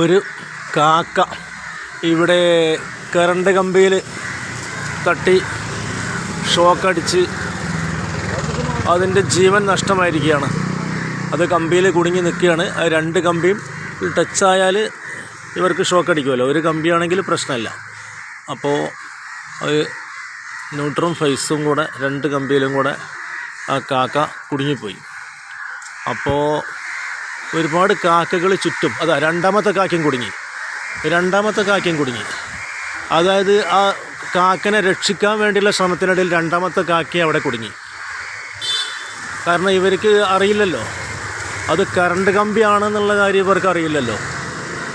ഒരു കാക്ക ഇവിടെ കറണ്ട് കമ്പിയിൽ തട്ടി ഷോക്കടിച്ച് അതിൻ്റെ ജീവൻ നഷ്ടമായിരിക്കുകയാണ്. അത് കമ്പിയിൽ കുടുങ്ങി നിൽക്കുകയാണ്. അത് രണ്ട് കമ്പിയും ടച്ചായാൽ ഇവർക്ക് ഷോക്കടിക്കുമല്ലോ. ഒരു കമ്പിയാണെങ്കിൽ പ്രശ്നമില്ല. അപ്പോൾ അത് ന്യൂട്രും ഫേസും കൂടെ രണ്ട് കമ്പിയിലും കൂടെ ആ കാക്ക കുടുങ്ങിപ്പോയി. അപ്പോൾ ഒരുപാട് കാക്കകൾ ചുറ്റും രണ്ടാമത്തെ കാക്കയും കുടുങ്ങി. അതായത് ആ കാക്കനെ രക്ഷിക്കാൻ വേണ്ടിയുള്ള ശ്രമത്തിനിടയിൽ രണ്ടാമത്തെ കാക്കയും അവിടെ കുടുങ്ങി. കാരണം ഇവർക്ക് അറിയില്ലല്ലോ അത് കറണ്ട് കമ്പിയാണെന്നുള്ള കാര്യം ഇവർക്ക് അറിയില്ലല്ലോ.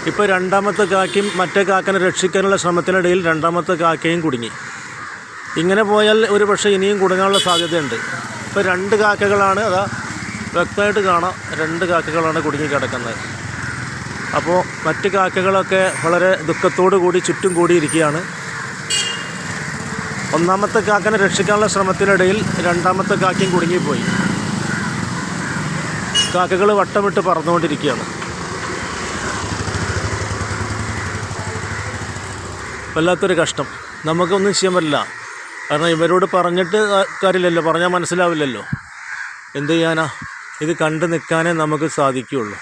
ഇപ്പോൾ രണ്ടാമത്തെ കാക്കയും മറ്റേ കാക്കനെ രക്ഷിക്കാനുള്ള ശ്രമത്തിനിടയിൽ രണ്ടാമത്തെ കാക്കയും കുടുങ്ങി. ഇങ്ങനെ പോയാൽ ഒരു പക്ഷേ ഇനിയും കുടുങ്ങാനുള്ള സാധ്യതയുണ്ട്. ഇപ്പോൾ രണ്ട് കാക്കകളാണ്, വ്യക്തമായിട്ട് കാണാം, രണ്ട് കാക്കകളാണ് കുടുങ്ങി കിടക്കുന്നത്. അപ്പോൾ മറ്റ് കാക്കകളൊക്കെ വളരെ ദുഃഖത്തോടു കൂടി ചുറ്റും കൂടിയിരിക്കുകയാണ്. ഒന്നാമത്തെ കാക്കനെ രക്ഷിക്കാനുള്ള ശ്രമത്തിനിടയിൽ രണ്ടാമത്തെ കാക്കയും കുടുങ്ങിപ്പോയി. കാക്കകൾ വട്ടമിട്ട് പറന്നുകൊണ്ടിരിക്കുകയാണ്. വല്ലാത്തൊരു കഷ്ടം. നമുക്കൊന്നും ചെയ്യാൻ പറ്റില്ല. കാരണം ഇവരോട് പറഞ്ഞിട്ട് കാര്യമില്ലല്ലോ, പറഞ്ഞാൽ മനസ്സിലാവില്ലല്ലോ. എന്ത് ചെയ്യാനാ? ഇത് കണ്ടു നിൽക്കാനേ നമുക്ക് സാധിക്കുകയുള്ളൂ.